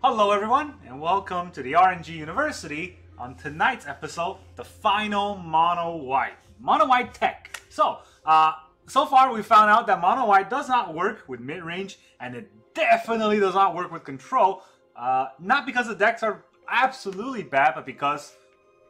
Hello everyone, and welcome to the RNG University. On tonight's episode, the final mono white tech. So far we found out that mono white does not work with mid-range, and it definitely does not work with control. Not because the decks are absolutely bad, but because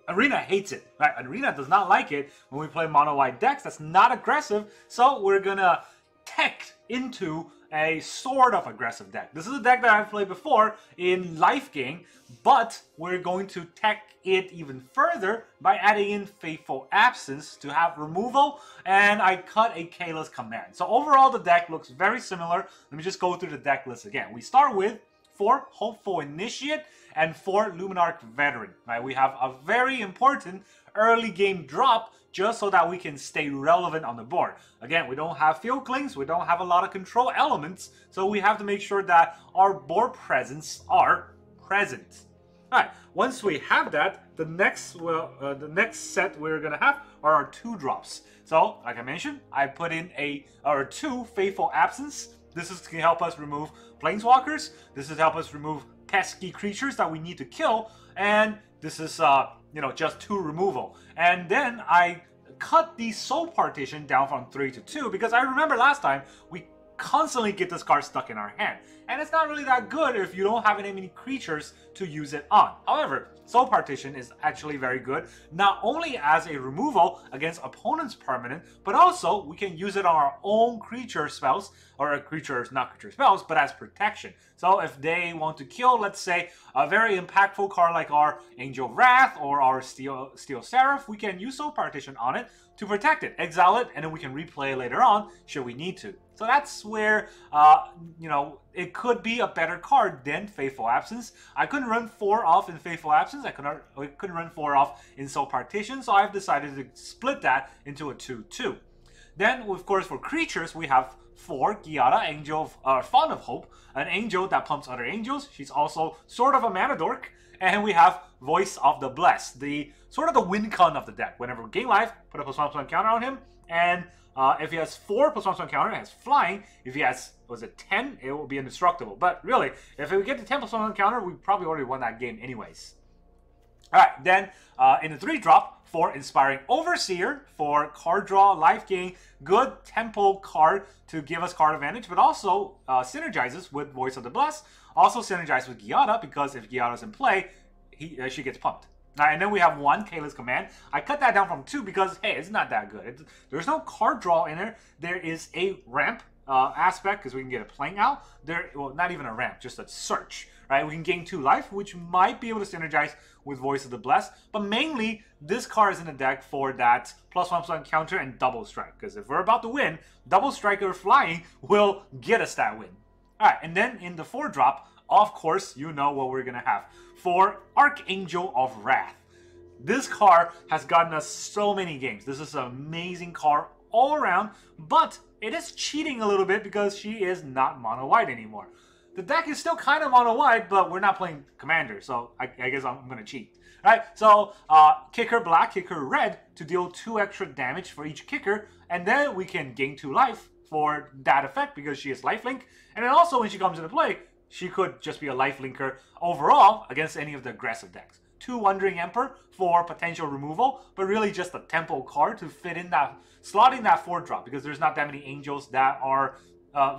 Arena hates it, right? Arena does not like it when we play mono white decks. That's not aggressive, so we're gonna tech into a sort of aggressive deck. This is a deck that I've played before in Lifegain, but we're going to tech it even further by adding in Faithful Absence to have removal, and I cut a Kayla's command. So overall the deck looks very similar. Let me just go through the deck list again. We start with 4 Hopeful Initiate and 4 Lunarch Veteran. Right? We have a very important early game drop just so that we can stay relevant on the board. Again, we don't have field clings, we don't have a lot of control elements, so we have to make sure that our board presence are present. Alright, once we have that, the next set we're gonna have are our 2 drops. So, like I mentioned, I put in our 2 Faithful Absence. This is to help us remove planeswalkers. This is to help us remove pesky creatures that we need to kill, and this is just 2 removal. And then I cut the soul partition down from 3 to 2 because I remember last time we constantly get this card stuck in our hand, and it's not really that good if you don't have any many creatures to use it on. However, soul partition is actually very good, not only as a removal against opponent's permanent, but also we can use it on our own creature spells, or not creature spells, but as protection. So if they want to kill, let's say, a very impactful card like our Archangel of Wrath or our Steel Seraph, we can use soul partition on it to protect it, exile it, and then we can replay it later on should we need to. So that's where, it could be a better card than Faithful Absence. I couldn't run 4 off in Faithful Absence. I couldn't run 4 off in Soul Partition, so I've decided to split that into a 2-2. Then, of course, for creatures, we have 4 Giada, Font of Hope, an angel that pumps other angels. She's also sort of a mana dork. And we have Voice of the Blessed, the sort of the win con of the deck. Whenever we gain life, put a +1/+1 counter on him, and if he has 4 +1/+1 counter, it has flying. If he has, 10, it will be indestructible. But really, if we get the 10 +1/+1 counter, we probably already won that game anyways. Alright, then in the 3-drop, for Inspiring Overseer, for card draw, life gain, good tempo card to give us card advantage, but also synergizes with Voice of the Blessed. Also synergizes with Giada, because if Giada's in play, she gets pumped. And then we have 1 Kayla's command. I cut that down from 2 because, hey, it's not that good. There's no card draw in there. There is a ramp aspect because we can get a playing out. Well, not even a ramp, just a search. Right? We can gain 2 life, which might be able to synergize with Voice of the Blessed. But mainly, this card is in the deck for that +1/+1 counter and double strike. Because if we're about to win, double strike or flying will get us that win. Alright, and then in the 4-drop, of course, you know what we're going to have. For Archangel of Wrath. This card has gotten us so many games. This is an amazing card all around, but it is cheating a little bit because she is not mono white anymore. The deck is still kind of mono white, but we're not playing Commander, so I guess I'm going to cheat. Right? So, kick her black, kick her red to deal 2 extra damage for each kicker, and then we can gain 2 life for that effect because she is lifelink. And then also when she comes into play, she could just be a lifelinker overall against any of the aggressive decks. 2 Wandering Emperor for potential removal, but really just a tempo card to fit in that, slot in that 4-drop, because there's not that many angels that are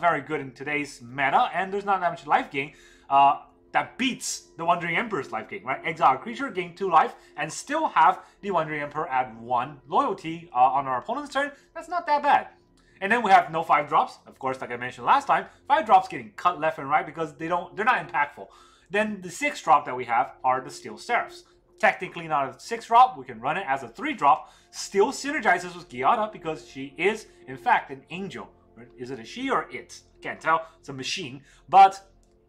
very good in today's meta, and there's not that much life gain that beats the Wandering Emperor's life gain, right? Exile a creature, gain 2 life, and still have the Wandering Emperor add 1 loyalty on our opponent's turn. That's not that bad. And then we have no 5-drops. Of course, like I mentioned last time, 5-drops getting cut left and right because they're not impactful. Then the 6-drop that we have are the Steel Seraphs. Technically not a 6-drop, we can run it as a 3-drop. Still synergizes with Giada because she is, in fact, an angel. Is it a she or it? I can't tell. It's a machine. But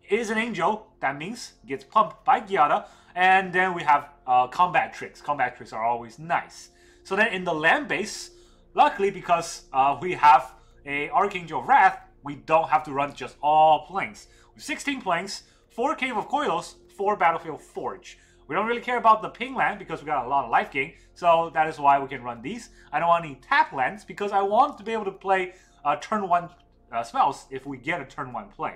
it is an angel. That means gets pumped by Giada. And then we have combat tricks. Combat tricks are always nice. So then in the land base, luckily, because we have a Archangel of Wrath, we don't have to run just all planes. With 16 planes, 4 Cave of Koilos, 4 Battlefield Forge. We don't really care about the ping land because we got a lot of life gain, so that is why we can run these. I don't want any tap lands because I want to be able to play turn 1 spells if we get a turn 1 play.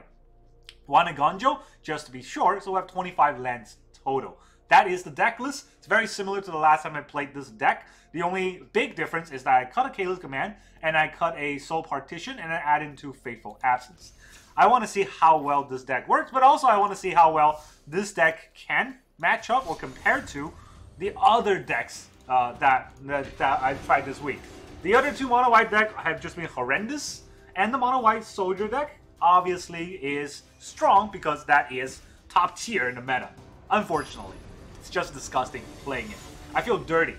One Gonjo, just to be sure, so we have 25 lands total. That is the deck list. It's very similar to the last time I played this deck. The only big difference is that I cut a Kayla's Command, and I cut a Soul Partition, and I add into Faithful Absence. I want to see how well this deck works, but also I want to see how well this deck can match up or compare to the other decks that I tried this week. The other two mono white decks have just been horrendous, and the mono white soldier deck obviously is strong because that is top tier in the meta. Unfortunately, it's just disgusting playing it. I feel dirty.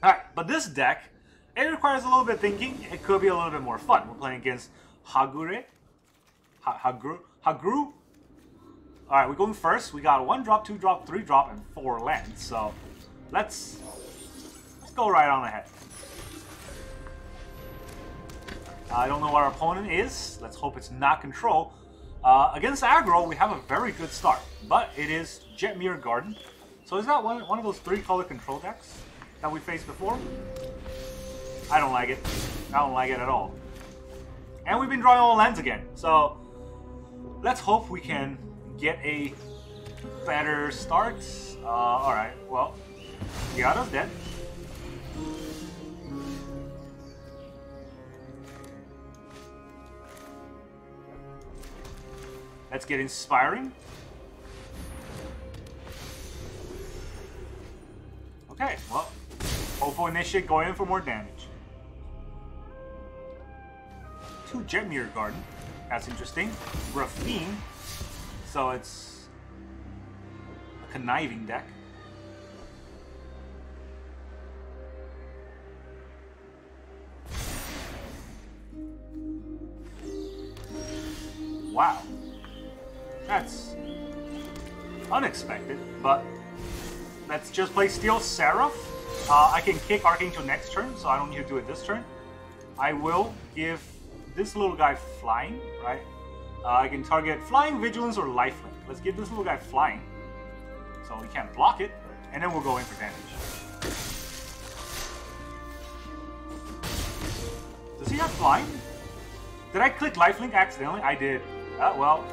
Alright, but this deck, it requires a little bit of thinking. It could be a little bit more fun. We're playing against Haguru. Alright, we're going first. We got 1 drop, 2 drop, 3 drop, and 4 lands. So let's go right on ahead. I don't know what our opponent is. Let's hope it's not control. Against aggro, we have a very good start, but it is Jetmir Garden. So is that one of those 3-color control decks that we faced before? I don't like it. I don't like it at all. And we've been drawing all lands again. So let's hope we can get a better start. Alright, well, Giada's dead. Let's get Inspiring. Okay, well, Hopeful Initiate going in for more damage. 2 Jetmir Garden. That's interesting. Rafine. So it's a conniving deck. Wow. That's unexpected, but let's just play Steel Seraph. I can kick Archangel next turn, so I don't need to do it this turn. I will give this little guy Flying, right? I can target Flying, Vigilance, or Lifelink. Let's give this little guy Flying, so we can't block it, and then we'll go in for damage. Does he have Flying? Did I click Lifelink accidentally? I did. Well,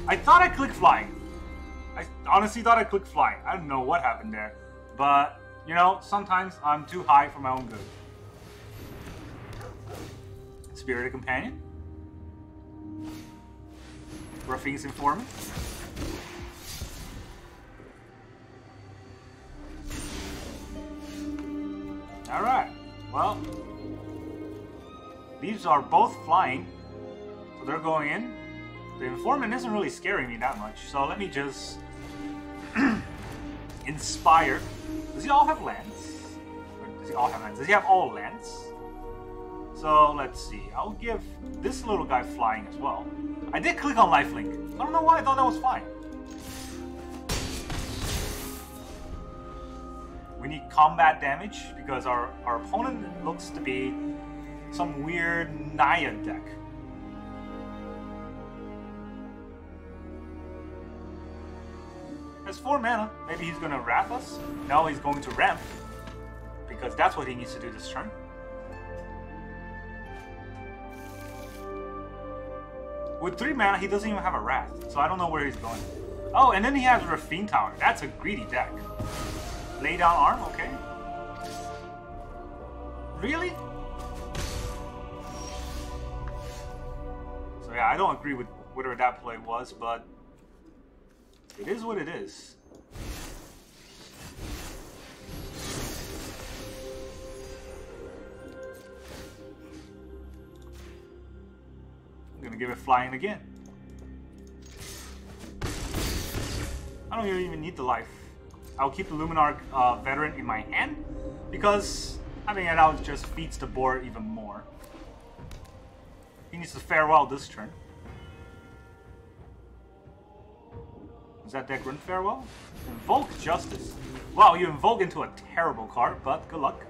I thought I clicked Flying. I honestly thought I clicked Flying. I don't know what happened there. But, you know, sometimes I'm too high for my own good. Spirited Companion. Rafine's Informant. Alright. Well, these are both flying. So they're going in. The Informant isn't really scaring me that much, so let me just Inspire. Does he all have lands? Or does he all have lands? Does he have all lands? So let's see. I'll give this little guy Flying as well. I did click on Lifelink. I don't know why I thought that was fine. We need combat damage because our opponent looks to be some weird Naya deck. Has 4 mana. Maybe he's going to Wrath us. No, he's going to Ramp. Because that's what he needs to do this turn. With 3 mana, he doesn't even have a Wrath. So I don't know where he's going. Oh, and then he has Rafine Tower. That's a greedy deck. Lay down arm, okay. Really? So yeah, I don't agree with whatever that play was, but it is what it is. I'm gonna give it Flying again. I don't even need the life. I'll keep the Lunarch Veteran in my hand because having it out just feeds the board even more. He needs to Farewell this turn. Does that deck run Farewell? Invoke Justice. Wow, you invoke into a terrible card, but good luck.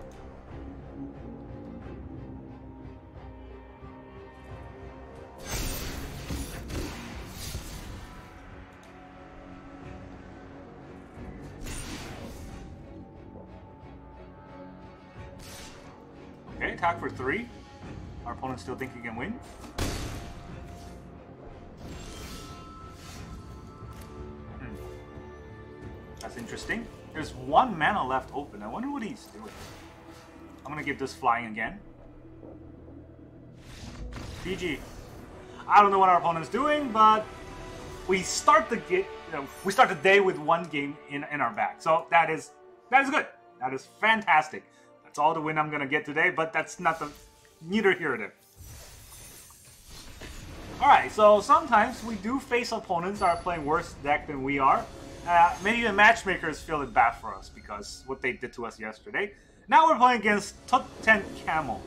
Okay, attack for 3. Our opponent still thinks he can win. That's interesting. There's 1 mana left open. I wonder what he's doing. I'm gonna give this flying again. GG. I don't know what our opponent's doing, but we start the we start the day with 1 game in our bag. So that is good. That is fantastic. That's all the win I'm gonna get today, but that's not neither here nor there. Alright, so sometimes we do face opponents that are playing worse deck than we are. Maybe the matchmakers feel it bad for us because what they did to us yesterday. Now we're playing against Top 10 Camel.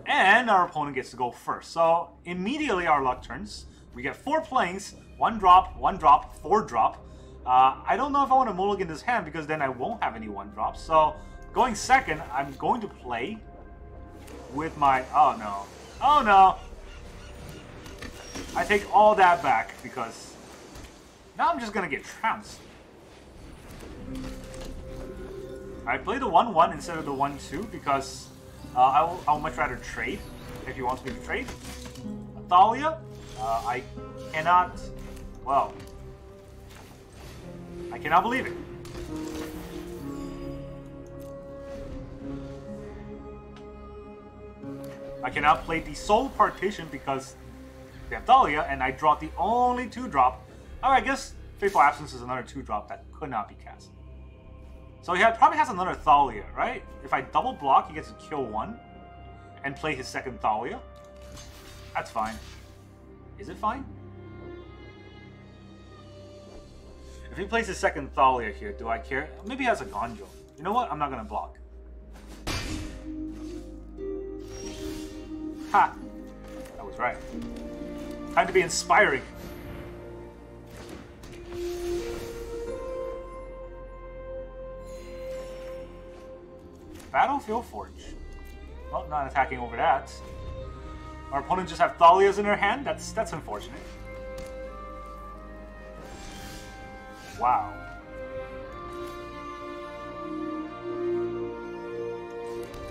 And our opponent gets to go first. So immediately our luck turns. We get 4 planes, 1 drop, 1 drop, 4 drop. I don't know if I want to mulligan this hand because then I won't have any 1 drops. So going second, I'm going to play with my... Oh no. Oh no. I take all that back because now I'm just going to get trounced. I play the 1-1 instead of the 1-2 because I'll much rather trade if he wants me to trade. Thalia, I cannot, well, I cannot believe it. I cannot play the Soul Partition because they have Thalia and I draw the only 2-drop. Oh, I guess Fateful Absence is another 2-drop that could not be cast. So he probably has another Thalia, right? If I double block, he gets to kill 1 and play his second Thalia. That's fine. Is it fine? If he plays his second Thalia here, do I care? Maybe he has a Gonjo. You know what? I'm not going to block. Ha! That was right. Time to be inspiring. Battlefield Forge. Well, not attacking over that. Our opponent just have Thalias in her hand? That's unfortunate. Wow.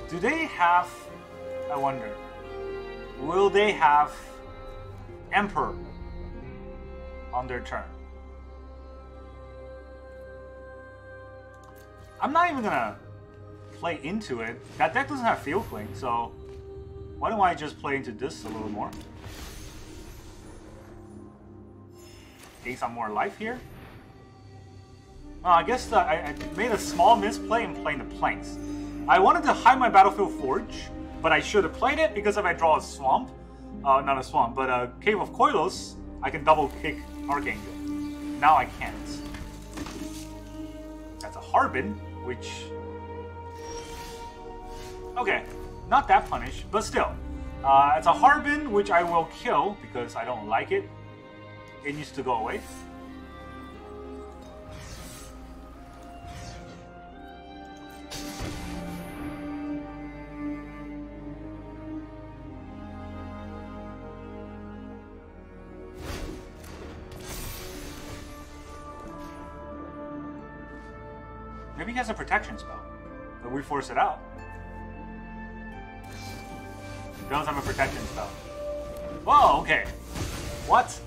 Do they have... I wonder. Will they have Emperor on their turn? I'm not even gonna play into it. That deck doesn't have Field Fling, so why don't I just play into this a little more? Gain some more life here. I guess I made a small misplay in playing the Planks. I wanted to hide my Battlefield Forge, but I should have played it because if I draw a Swamp, not a Swamp, but a Cave of Koilos, I can double kick Archangel. Now I can't. That's a Harbin, which... Okay, not that punish, but still. It's a Harbin, which I will kill because I don't like it. It needs to go away. Maybe he has a protection spell, but we force it out. He doesn't have a protection spell. Whoa, okay. What?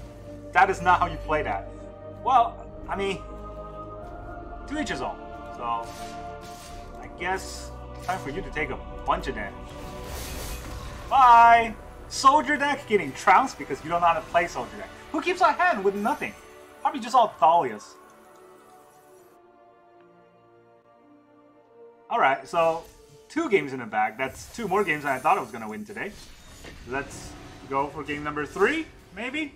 That is not how you play that. Well, I mean, to each his own. So, I guess it's time for you to take a bunch of damage. Bye! Soldier deck getting trounced because you don't know how to play Soldier deck. Who keeps a hand with nothing? Probably just all Thalias. Alright, so 2 games in the bag. That's 2 more games than I thought I was going to win today. Let's go for game number 3, maybe?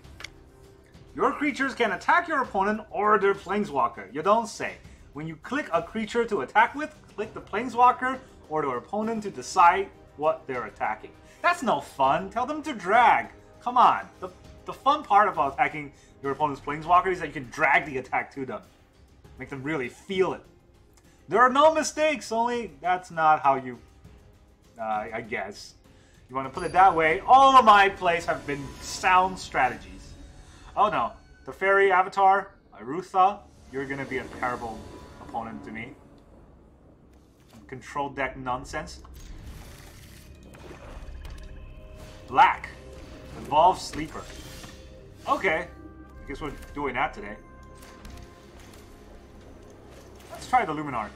Your creatures can attack your opponent or their Planeswalker. You don't say. When you click a creature to attack with, click the Planeswalker or their opponent to decide what they're attacking. That's no fun. Tell them to drag. Come on. The fun part about attacking your opponent's Planeswalker is that you can drag the attack to them. Make them really feel it. There are no mistakes, only that's not how you, I guess. You want to put it that way. All of my plays have been sound strategies. Oh no, the Fairy Avatar, Arutha, you're going to be a terrible opponent to me. Control deck nonsense. Black, Evolve Sleeper. Okay, I guess we're doing that today. Let's try the Lunarch.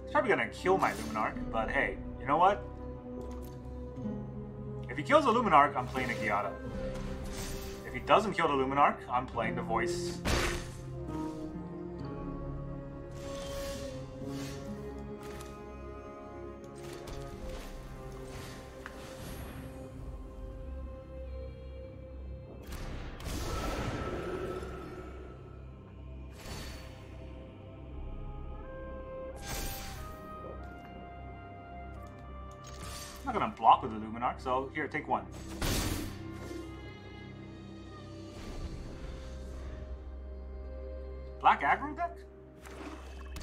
He's probably gonna kill my Lunarch, but hey, you know what? If he kills the Lunarch, I'm playing a Giada. If he doesn't kill the Lunarch, I'm playing the voice. I'm not gonna block with the Lunarch, so here, take one. Black aggro deck?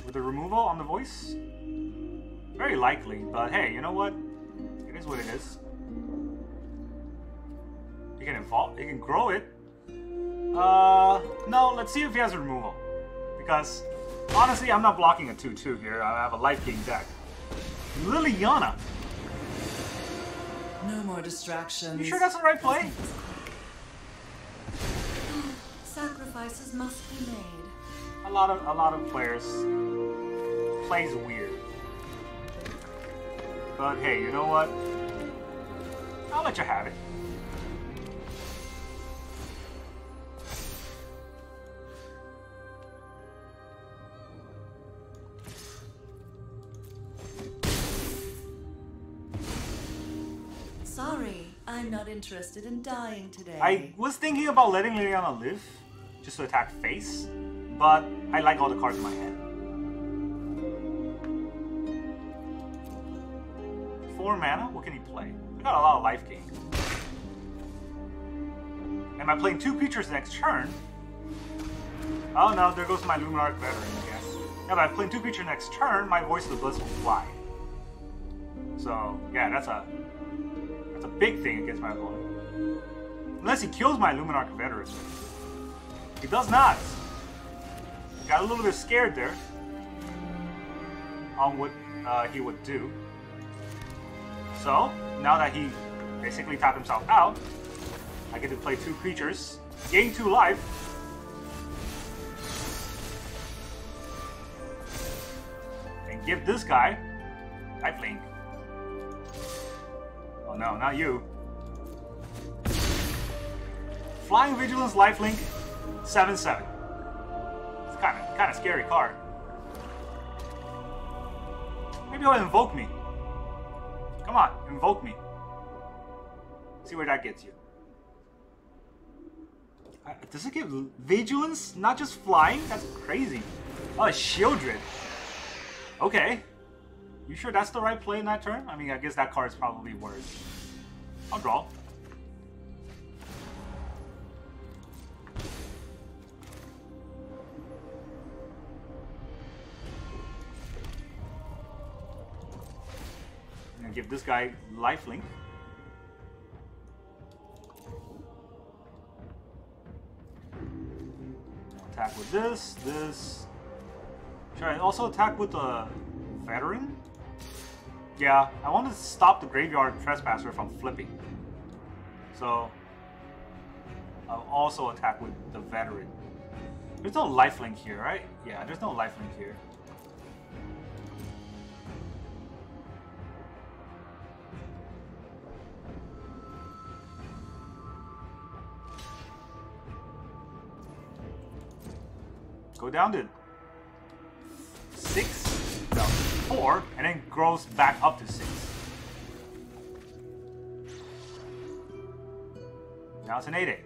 With the removal on the voice? Very likely, but hey, you know what? It is what it is. He can evolve, he can grow it. No, let's see if he has removal. Because, honestly, I'm not blocking a 2-2 here. I have a Lifegain deck. Liliana! No more distractions. You sure that's the right play? Sacrifices must be made. A lot of players plays weird. But hey, you know what? I'll let you have it. Sorry, I'm not interested in dying today. I was thinking about letting Liliana live, just to attack face, but I like all the cards in my hand. 4 mana? What can he play? I got a lot of Lifegain. Am I playing 2 creatures next turn? Oh no, there goes my Lunarch Veteran, I guess. Yeah, but if I'm playing 2 creatures next turn, my Voice of the Bliss will fly. So, yeah, that's a big thing against my opponent. Unless he kills my Lunarch Veteran. He does not. Got a little bit scared there on what he would do. So, now that he basically tapped himself out, I get to play 2 creatures, gain 2 life, and give this guy lifelink. Oh no, not you. Flying Vigilance lifelink, 7/7. It's kind of scary card. Maybe he'll invoke me. Come on, invoke me. See where that gets you. Does it give Vigilance, not just flying? That's crazy. Oh, a Shieldred. Okay. You sure that's the right play in that turn? I mean, I guess that card is probably worse. I'll draw. I'm gonna give this guy lifelink. Attack with this. Should I also attack with the Veteran? Yeah, I want to stop the Graveyard Trespasser from flipping. So, I'll also attack with the Veteran. There's no lifelink here, right? Yeah, there's no lifelink here. Go down to 6. No, 4, and then grows back up to 6. Now it's an 8/8.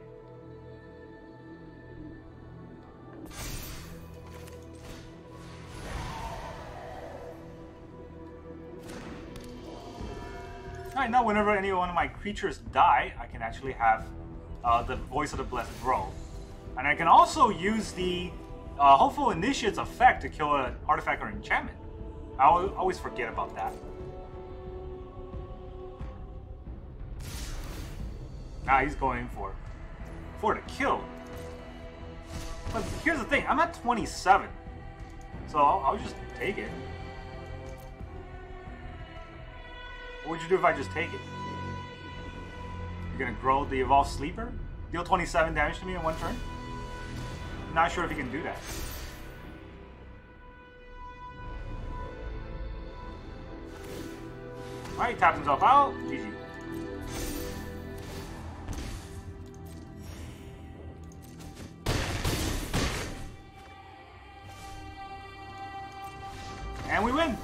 Alright, now whenever any one of my creatures die, I can actually have the Voice of the Blessed grow. And I can also use the Hopeful Initiate's effect to kill an artifact or enchantment. I always forget about that. Now he's going for the kill. But here's the thing, I'm at 27. So I'll just take it. What would you do if I just take it? You're gonna grow the Evolved Sleeper? Deal 27 damage to me in one turn? Not sure if you can do that. Alright, he taps himself out. GG. And we win!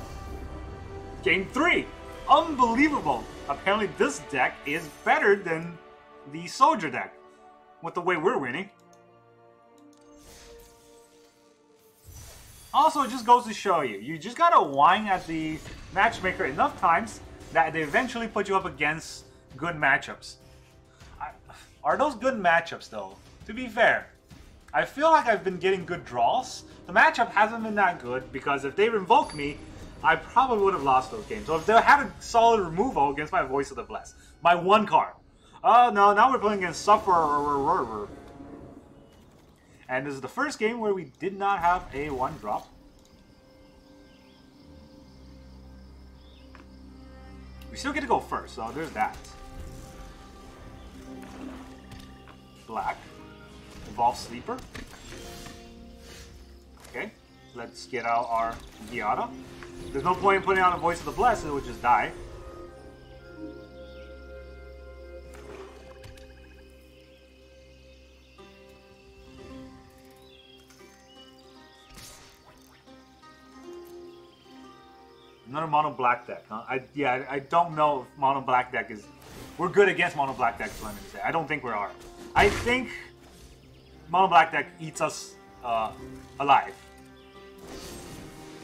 Game 3! Unbelievable! Apparently this deck is better than the Soldier deck. With the way we're winning. Also, it just goes to show you. You just gotta whine at the matchmaker enough times that they eventually put you up against good matchups. Are those good matchups though? To be fair, I feel like I've been getting good draws. The matchup hasn't been that good because if they invoke me, I probably would have lost those games. So if they had a solid removal against my Voice of the Blessed, my one card. Oh no, now we're playing against Sufferer. And this is the first game where we did not have a 1-drop. We still get to go first, so there's that. Black. Evolved Sleeper. Okay, let's get out our Giada. There's no point in putting on a Voice of the Blessed, it would just die. Another mono black deck, huh? I don't know if mono black deck is... We're good against mono black decks, let me say. I don't think we are. I think mono black deck eats us alive.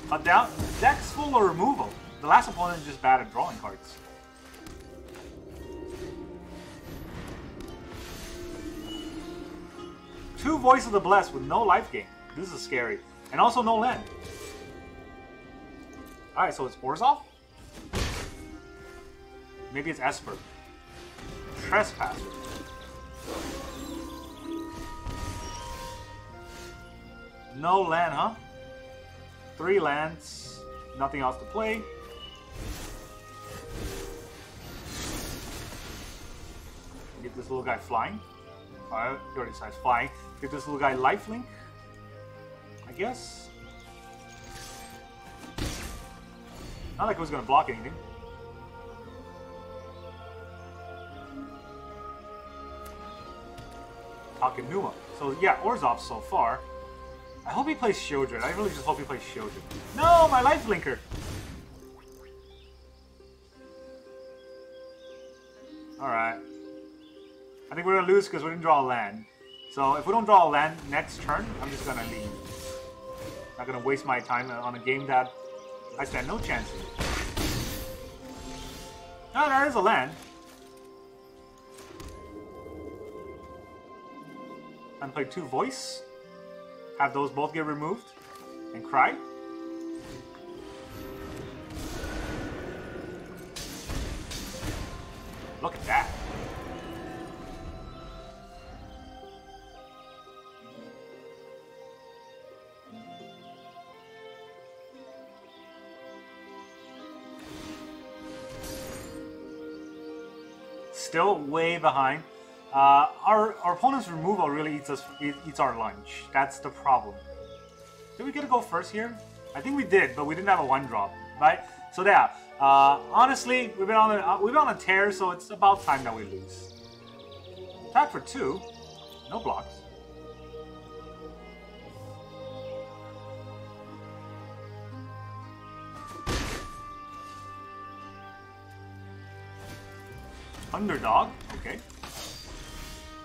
Cut down. Deck's full of removal. The last opponent is just bad at drawing cards. Two Voice of the Blessed with no life gain. This is scary. And also no land. Alright, so it's Orzhov? Maybe it's Esper. Trespasser. No land, huh? 3 lands. Nothing else to play. Get this little guy flying. Alright, he already decides flying. Get this little guy lifelink. I guess. Not like it was going to block anything. Takenuma. So yeah, Orzhov so far. I hope he plays Shieldred. I really just hope he plays Shieldred. No, my life linker! Alright. I think we're going to lose because we didn't draw a land. So if we don't draw a land next turn, I'm just going to leave. Not going to waste my time on a game that I stand no chance in. Oh, there is a land. And play 2 Voice. Have those both get removed. And cry. Look at that. Still way behind. Our opponent's removal really eats our lunch. That's the problem. Did we get to go first here? I think we did, but we didn't have a 1-drop, right? So yeah, honestly, we've been on a tear, so it's about time that we lose. Attack for 2, no blocks. Underdog, okay.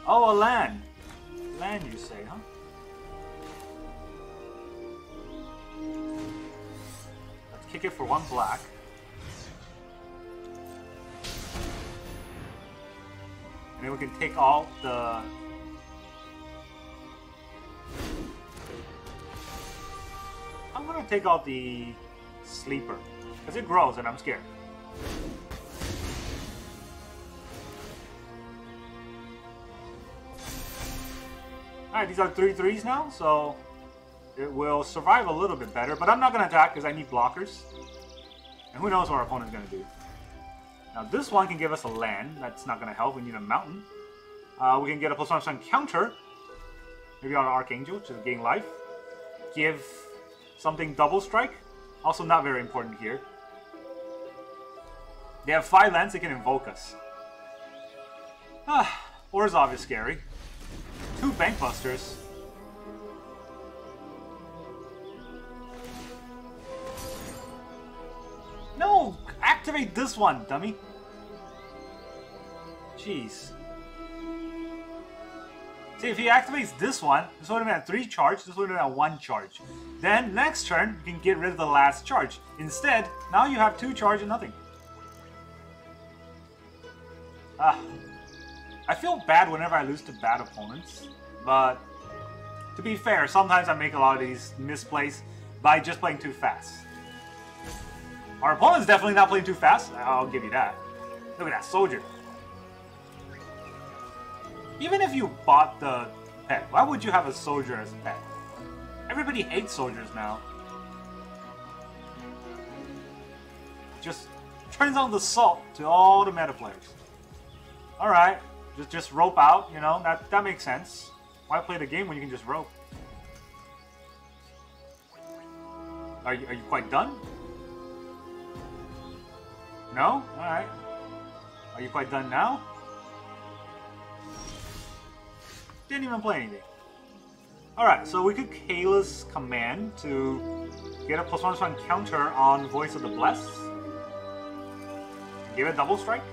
Oh, a land. Land, you say, huh? Let's kick it for 1 black. And then we can take all the... I'm gonna take out the sleeper. Because it grows and I'm scared. Alright, these are 3/3s now, so it will survive a little bit better. But I'm not going to attack because I need blockers. And who knows what our opponent's going to do. Now this one can give us a land. That's not going to help. We need a mountain. We can get a +1 counter. Maybe on Archangel to gain life. Give something double strike. Also not very important here. They have 5 lands, they can invoke us. Orzhov is scary. 2 Bankbusters. No! Activate this one, dummy! Jeez. See, if he activates this one, this would have been at 3 charge, this would have been at 1 charge. Then, next turn, you can get rid of the last charge. Instead, now you have 2 charge and nothing. I feel bad whenever I lose to bad opponents, but to be fair, sometimes I make a lot of these misplays by just playing too fast. Our opponent's definitely not playing too fast, I'll give you that. Look at that soldier. Even if you bought the pet, why would you have a soldier as a pet? Everybody hates soldiers now. Just turns on the salt to all the meta players. Alright, just rope out, you know, that makes sense. Why play the game when you can just rope? Are you quite done? No? Alright. Are you quite done now? Didn't even play anything. Alright, so we could Kayla's command to get a +1 counter on Voice of the Blessed. Give it double strike.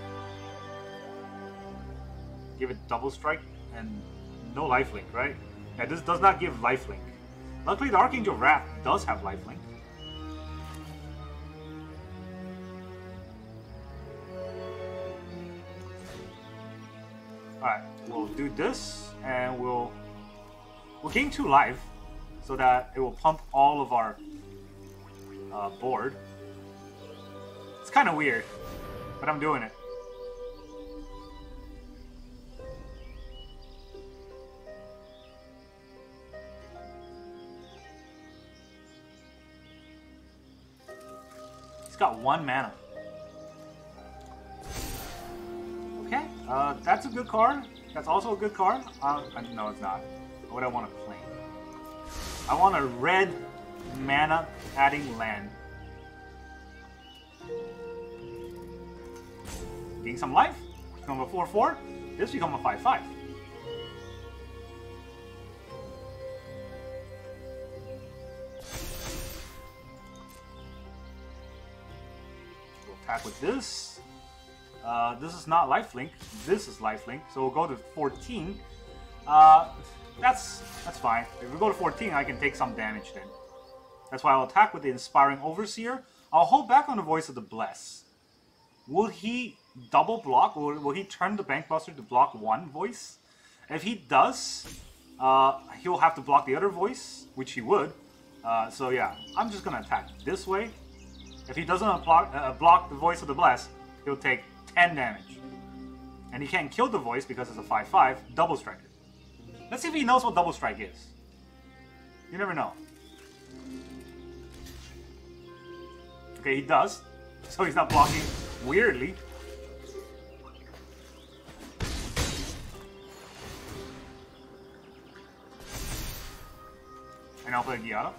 Give it double strike and no lifelink, right? Yeah, this does not give lifelink. Luckily, the Archangel of Wrath does have lifelink. Alright, we'll do this, and we'll gain 2 life, so that it will pump all of our board. It's kind of weird, but I'm doing it. He's got 1 mana. Okay, that's a good card. That's also a good card. No, it's not. What I want to play. I want a red mana adding land. Gain some life. Become a 4/4. This become a 5/5. We'll attack with this. This is not lifelink. This is lifelink. So we'll go to 14. That's fine. If we go to 14, I can take some damage then. That's why I'll attack with the Inspiring Overseer. I'll hold back on the Voice of the Bless. Will he double block? Will he turn the Bankbuster to block 1 voice? If he does, he'll have to block the other voice, which he would. So yeah, I'm just gonna attack this way. If he doesn't block the Voice of the Bless, he'll take 10 damage. And he can't kill the voice because it's a 5/5, double strike it. Let's see if he knows what double strike is. You never know. Okay, he does. So he's not blocking weirdly. And I'll play Giada.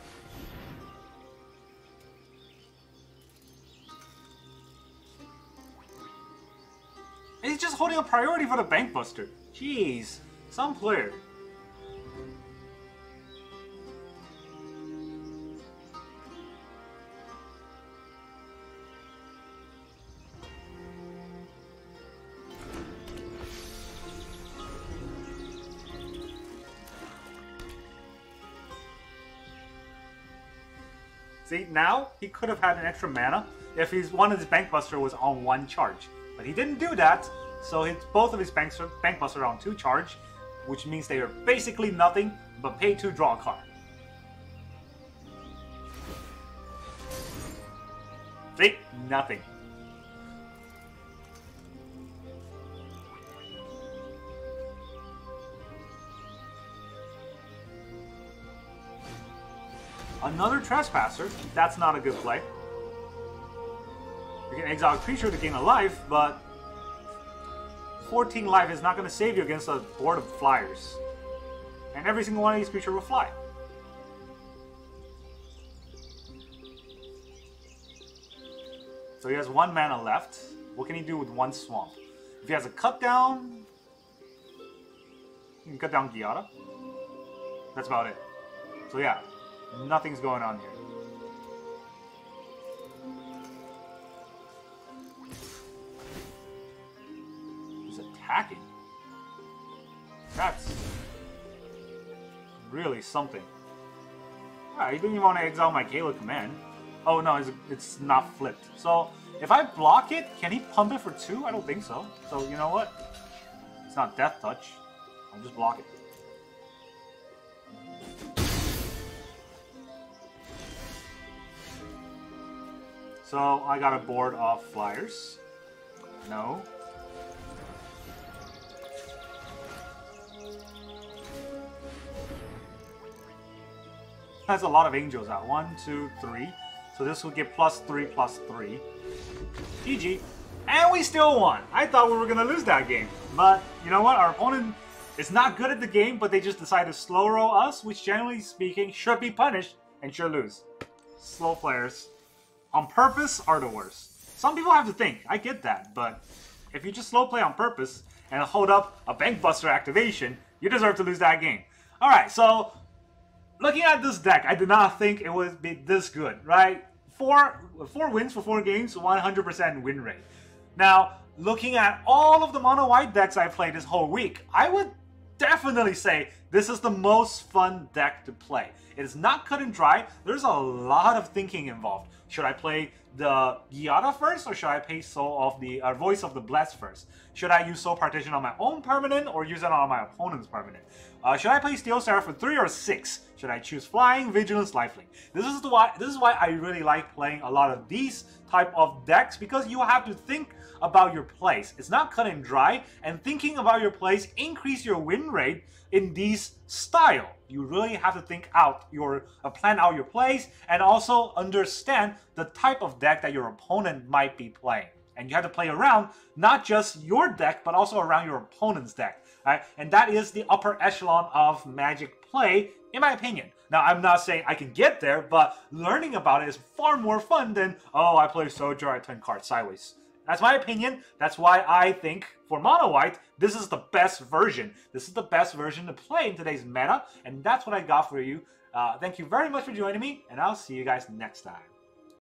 And he's just holding a priority for the Bankbuster. Jeez, some player. See, now he could have had an extra mana if one of his Bankbuster was on 1 charge. But he didn't do that, so both of his Bankbuster are on 2 charge, which means they are basically nothing but pay to draw a card. See? Nothing. Another Trespasser. That's not a good play. You can exile a creature to gain a life, but 14 life is not going to save you against a board of flyers. And every single one of these creatures will fly. So he has 1 mana left. What can he do with 1 swamp? If he has a cut down, he can cut down Giada. That's about it. So yeah, nothing's going on here. He's attacking. That's really something. Alright, he didn't even want to exile my Kayla command. Oh no, it's not flipped. So if I block it, can he pump it for 2? I don't think so. So you know what? It's not Death Touch. I'll just block it. So I got a board of flyers. No. That's a lot of angels out. 1, 2, 3. So this will get +3/+3. GG. And we still won. I thought we were going to lose that game. But you know what? Our opponent is not good at the game, but they just decided to slow roll us, which generally speaking should be punished and should lose. Slow players on purpose are the worst. Some people have to think. I get that. But if you just slow play on purpose and hold up a Bankbuster activation, you deserve to lose that game. Alright, so looking at this deck, I did not think it would be this good, right? 4 wins for 4 games, 100% win rate. Now, looking at all of the mono white decks I played this whole week, I would definitely say this is the most fun deck to play. It is not cut and dry. There's a lot of thinking involved. Should I play the Giada first, or should I play Voice of the Blessed first? Should I use Soul Partition on my own permanent, or use it on my opponent's permanent? Should I play Steel Seraph for 3 or 6? Should I choose Flying, Vigilance, Lifelink? This is why I really like playing a lot of these type of decks, because you have to think about your plays. It's not cut and dry, and thinking about your plays increase your win rate in these style. You really have to think out plan out your plays, and also understand the type of deck that your opponent might be playing. And you have to play around not just your deck, but also around your opponent's deck. Right? And that is the upper echelon of Magic play, in my opinion. Now, I'm not saying I can get there, but learning about it is far more fun than, oh, I play Soldier, I turn cards sideways. That's my opinion. That's why I think for Mono White, this is the best version. This is the best version to play in today's meta, and that's what I got for you. Thank you very much for joining me, and I'll see you guys next time.